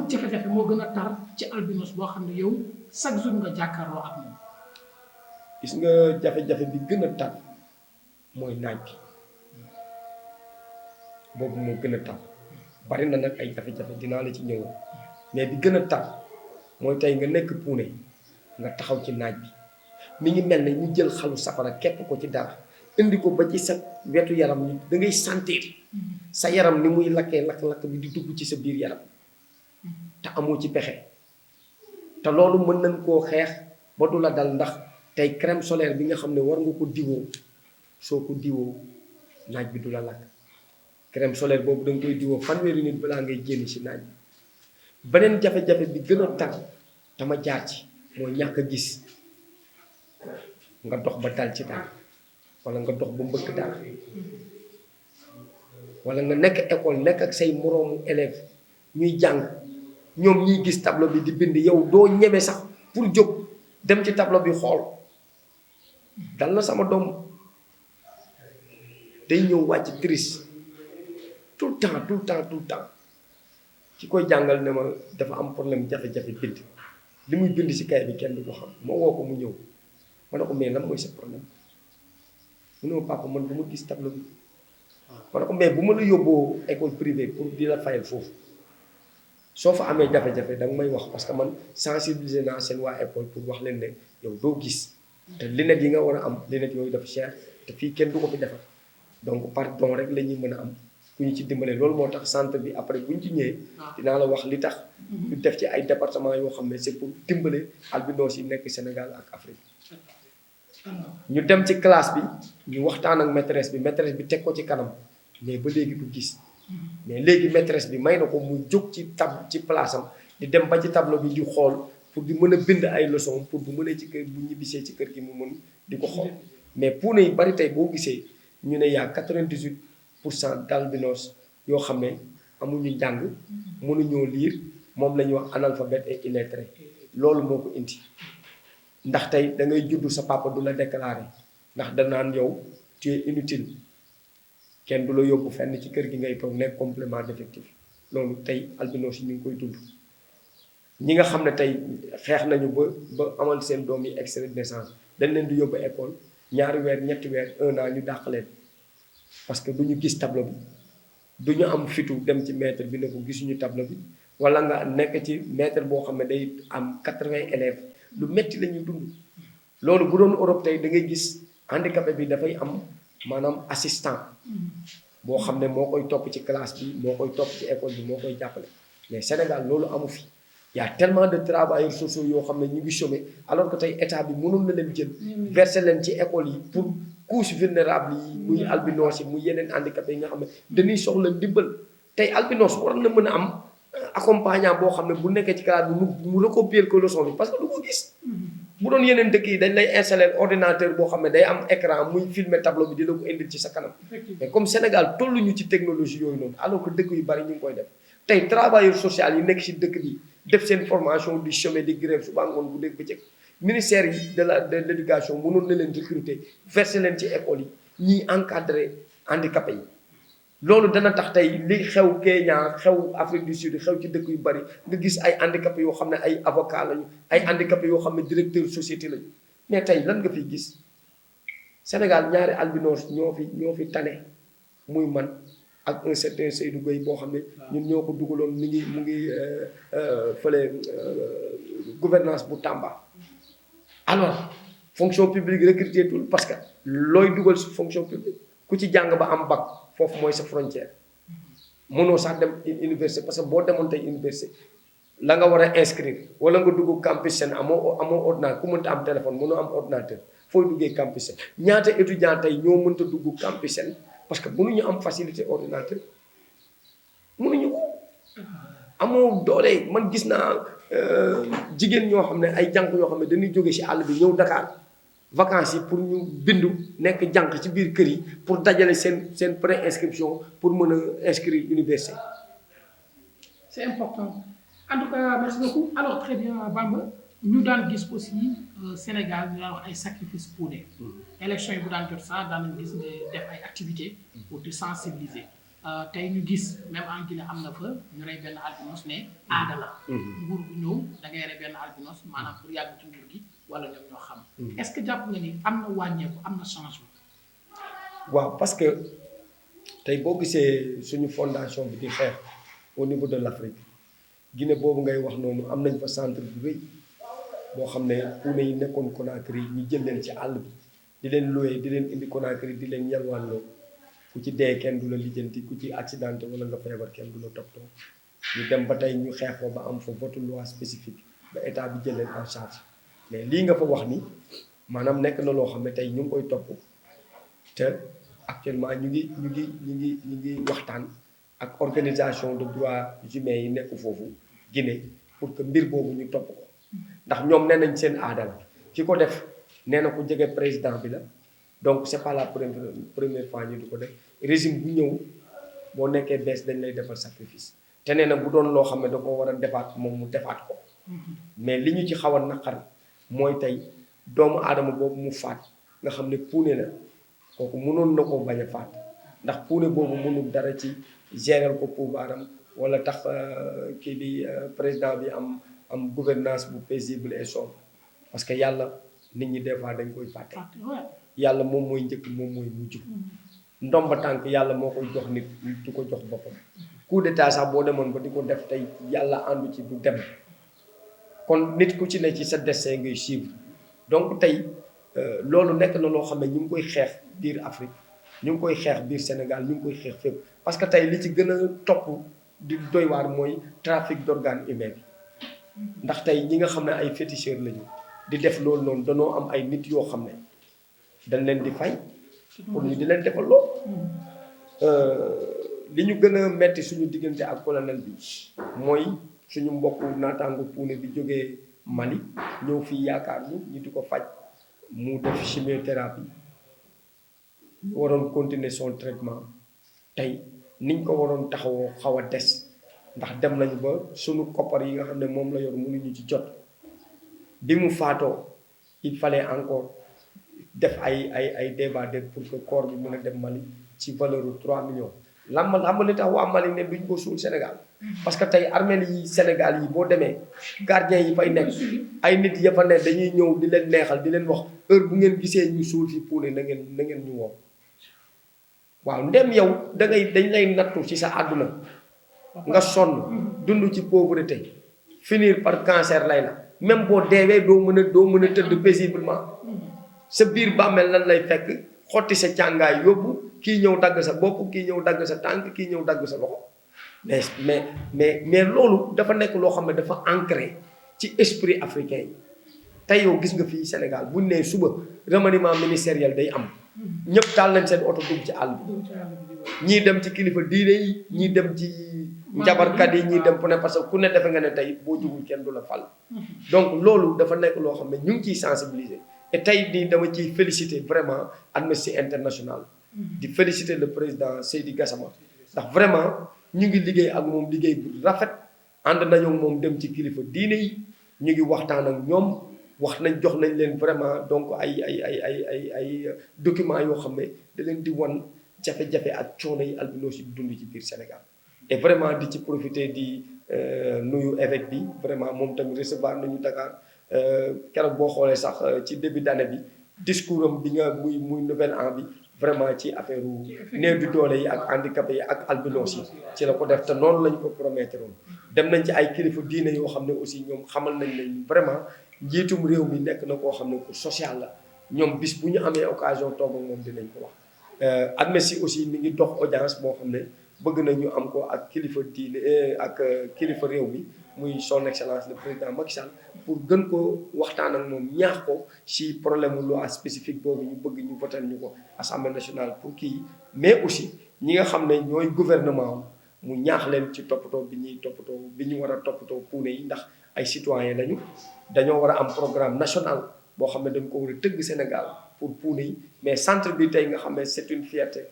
ban jafe-jafe moo gën a tar ci albinos boo xam ne yow chaque jour nga jàkkaarloo ak moom. gis nga jafe-jafe bi gën a tar mooy naaj bi boobu moo gën a tar bari na nag ay jafe-jafe dinaa la ci ñëw mais bi gën a tar mooy tey nga nekk puune nga taxaw ci naaj bi mi ngi mel ne ñu jël xalu safara képp ko ci dara indi ko ba ci sa wetu yaram ni da ngay sentir sa yaram ni muy lakkee lakk-lakk bi di dugg ci sa biir yaram te amoo ci pexe te loolu mën nañ koo xeex ba du la dal ndax tey crème solaire bi nga xam ne war nga ko diwoo soo ko diwoo naaj bi du la lakk crème solaire boobu da nga koy diwoo fanweeri nit balaa ngay génn ci naaj bi beneen jafe-jafe bi gën a tar dama jaar ci mooy ñàkk a gis nga dox ba dal ci dara wala nga dox ba mbëkk dara wala nga nekk école nekk ak say moroomu élève ñuy jàng ñoom ñuy gis tableau bi di bind yow doo ñeme sax pour jóg dem ci tableau bi xool dal na sama doom day ñëw wàcc triste tout le temps ki koy jàngal ne ma dafa am problème jafe-jafe bind li muy bind ci kay bi kenn du ko xam moo woo ko mu ñëw ma ne ko mais lan mooy sa problème mu ne ma papa man bu ma gis tableau bi ma ne ko mais bu ma la yóbboo école privée pour di la fayal foofu soo fa amee jafe-jafe da nga may wax parce que man sensibiliser naa seen waa école pour wax leen ne yow doo gis te lunette yi nga war a am lunette yooyu dafa cher te fii kenn du ko fi defar donc par don rek la ñuy mën a am ku ñu ci dimbale loolu moo tax centre bi après bu ñu ci ñëwee dinaa la wax li tax ñu def ci ay département yoo xam ne c'est pour dimbale albinos yi nekk Sénégal ak Afrique ñu dem ci classe bi ñu waxtaan ak maîtresse bi teg ko ci kanam mais ba léegi du gis mais léegi maîtresse bi may na ko muy jóg ci place am di dem ba ci tableau bi di xool pour di mën a bind ay leçons pour bu mënee ci kër bu ñibbisee ci kër gi mu mën di ko xool mais puune yi bari tey boo gisee ñu ne yaa 98% d'albinos yoo xam ne amuñu njàng mënuñoo lire moom la ñuy wax analphabète et illettré loolu moo ko indi ndax tey da ngay juddu sa papa du la déclarer ndax danaan yow tu es inutile kenn du la yóbbu fenn ci kër gi ngay toog nekk complément d'effectif loolu tey albinos yi ñu ngi koy dund ñi nga xam ne tey xeex nañu ba amal seen doom yi extrait de naissance dañ leen di yóbbu école ñaari weer ñetti weer 1 an ñu dàq leen parce que du ñu gis tableau bi du ñu am fitu dem ci maître bi ne ko gisuñu tableau bi wala nga nekk ci maître boo xam ne day am 80 élèves lu metti la ñuy dund loolu bu doon Europe tey da ngay gis handicapé bi dafay am maanaam assistant boo xam ne moo koy topp ci classe bi moo koy topp ci école bi moo koy jàppale mais Sénégal loolu amu fi y a tellement de travailleurs sociaux yoo xam ne ñu ngi chômé alors que tey état bi mënoon na leen jël verser leen ci école yi pour couche vulnérable yi muy albinos yi muy yeneen handicapé yi nga xam ne dañuy soxla ndimbal tey albinos war na mën a am accompagnant boo xam ne bu nekkee ci classe bi mu recopier ko leçon bi parce que du ko gis bu doon yeneen dëkk yi dañ lay installer ordinateur boo xam ne day am écran muy filmer tableau bi di la ko indil ci sa kanam mais comme Sénégal tolluñu ci technologie yooyu noonu alors que dëkk yu bari ñu ngi koy def tey travailleurs sociaux yi nekk ci dëkk bi def seen formation di chômer di grève suba ngoon bu dégg bëccëg ministère yi de l'éducation mënoon na leen recruter verser leen ci école yi ñiy encadrer handicapé yi loolu dana tax tey li xew Kenya xew Afrique du Sud xew ci dëkk yu bari nga gis ay handicapé yoo xam ne ay avocat lañu ay handicapé yoo xam ne directeur société lañu mais tey lan nga fiy gis Sénégal ñaari albinos ñoo fi tane muy man ak un certain Seydou Gueye boo xam ne ñun ñoo ko dugaloon mu ngi fële gouvernance bu Tamba alors fonction publique recruter tout parce que looy dugal si fonction publique ku ci jàng ba am bac foofu mooy sa frontière mënoo sax dem université parce que boo demoon tey université la nga war a inscrire wala nga dugg campus Sen amoo ordinateur ku mënta am téléphone mënoo am ordinateur fooy duggee campus Sen ñaata étudiant tey ñoo mënta dugg campus Sen parce que mënuñu am facilité ordinateur mënuñu ko amoo doole man gis naa jigéen ñoo xam ne ay jànq yoo xam ne dañuy jóge ci àll bi ñëw Dakar vacances yi pour ñu bindu nekk jànq ci biir kër yi pour dajale seen pré-inscription pour mën a inscrire université. C'est important en tout cas merci beaucoup alors très bien Bamba ñu daan gis aussi Sénégal ñu daan wax ay sacrifice puune élection yi bu daan jot sax daan nañ gis nga def ay activités pour di sensibiliser tey ñu gis même en Guinée am na fa ñu rey benn albinos ne aada la. nguur gu ñëw da ngay rey benn albinos maanaam pour yàgg ci nguur gi wala ñoom ñoo xam. est-ce que jàpp nga ni am na wàññeeku am na changement. waaw parce que tey boo gisee suñu fondation bi di xeex au niveau de l'Afrique Guinée boobu ngay wax noonu am nañ fa centre bu rëy boo xam ne puune yi nekkoon Conakry ñu jël leen ci àll bi di leen loué di leen indi Conakry di leen yalwaanloo ku ci dee kenn du la lijjanti ku ci accidenté wala nga feebar kenn du la toppatoo ñu dem ba tey ñu xeex fa ba am fa vote loi spécifique ba état bi jël leen en charge mais lii nga fa wax ni maanaam nekk na loo xam ne tey ñu ngi koy topp te actuellement ñu ngi waxtaan ak organisation de droits humains yi nekk foofu Guinée pour que mbir boobu ñu topp ko ndax ñoom nee nañ seen aada la ki ko def nee na ku jege président bi la donc c'est pas la première fois ñu di ko def régime bu ñëw boo nekkee bees dañ lay defal sacrifice te nee na bu doon loo xam ne da ko war a defaat moom mu defaat ko mais li ñu ci xaw a naqar mooy tey doomu aadama boobu mu faat nga xam ne puune la kooku mënoon na ko bañ a faat ndax puune boobu mënul dara ci gérer ko pouvoiram wala tax kii di président bi am gouvernance bu paisible et sobre parce que yàlla nit ñi des fois dañ koy fàtte yàlla moom mooy njëkk moom mooy mujj ndomba tànk yàlla moo koy jox nit du ko jox boppam coup d'état sax boo demoon ba di ko def tey yàlla àndu ci du dem kon nit ku ci ne ci sa destin ngay suivre donc tey loolu nekk na loo xam ne ñu ngi koy xeex biir Afrique ñu ngi koy xeex biir Sénégal ñu ngi koy xeex fépp parce que tey li ci gën a topp di doy waar mooy trafic d'organes humains bi ndax tey ñi nga xam ne ay féticheurs lañu di def loolu noonu danoo am ay nit yoo xam ne dañ leen di fay pour ñu di leen defal lool li ñu gën a metti suñu diggante ak colonel bi mooy suñu mbokku naataangu puune bi jógee Mali ñëw fii yaakaar ñu di ko faj mu def chimiothérapie ñu waroon continuer son traitement tey niñ ko waroon taxawoo xaw a des ndax dem nañu ba suñu koppar yi nga xam ne moom la yor mënuñu ci jot bi mu faatoo il fallait encore def ay débat pour que corps bi mën a dem Mali ci valeur u 3 millions xam nga li tax waa Mali ne duñ ko suul Sénégal parce que tey armée yi Sénégal yi boo demee gardien yi fay nekk ay nit ya fa ne dañuy ñëw di leen neexal di leen wax heure bu ngeen gisee ñu suul fi puune na ngeen ñu woo waaw ndem yow dañ lay nattu ci sa àdduna nga sonn dund ci pauvreté finir par cancer lay la même boo deewee doo mën a tëdd paisiblement sa biir bàmmeel lan lay fekk xotti sa càngaay yóbbu kii ñëw dagg sa bopp kii ñëw dagg sa tànk kii ñëw dagg sa loxo mais loolu dafa nekk loo xam ne dafa ancré ci esprit africain yi tey yow gis nga fii Sénégal buñ nee suba remaniement ministériel day am ñëpp taal nañ seen oto dugg ci àll bi ñii dem ci kilifa diine yi ñii dem ci njabarkat yi ñii dem fu ne parce que ku ne defe nga ne tey boo jugul kenn du la fal donc loolu dafa nekk loo xam ne ñu ngi ciy sensibiliser et tey nii dama ciy féliciter vraiment Amnesty International di féliciter le président Seydi Gassama ndax vraiment ñu ngi liggéey ak moom liggéey bu rafet ànd nañu moom dem ci kilifa diine yi ñu ngi waxtaan ak ñoom wax nañ jox nañ leen vraiment donc ay documents yoo xam ne da leen di wan jafe-jafe ak coono yi albinos yi dund ci biir Sénégal et vraiment di ci profiter di nuyu évêque bi vraiment moom tamit recevoir nañu Dakar keroog boo xoolee sax ci début d'année bi discours am bi nga muy nouvel an bi vraiment ci affaire néew di doole yi ak handicapé yi ak albinos yi ci la ko def te noonu lañ ko promettre woon dem nañ ci ay kilifa diine yoo xam ne aussi ñoom xamal nañ leen vraiment njiitum réew mi nekk na koo xam ne ku social la ñoom bis bu ñu amee occasion toog ak moom dinañ ko wax Amnesty aussi mi ngi dox audience boo xam ne bëgg nañu am ko ak kilifa diine ak kilifa réew mi muy son excellence le président Macky Sall pour gën ko waxtaan ak moom ñaax ko ci problème loi spécifique boobu ñu bëgg ñu voter ñu ko assemblée nationale pour kii mais aussi ñi nga xam ne ñooy gouvernement mu ñaax leen ci toppatoo bi ñu war a toppatoo puune yi ndax ay citoyens lañu dañoo war a am programme national boo xam ne dañ ko war a tëgg Sénégal pour puune yi mais centre bi tey nga xam ne c'est une fierté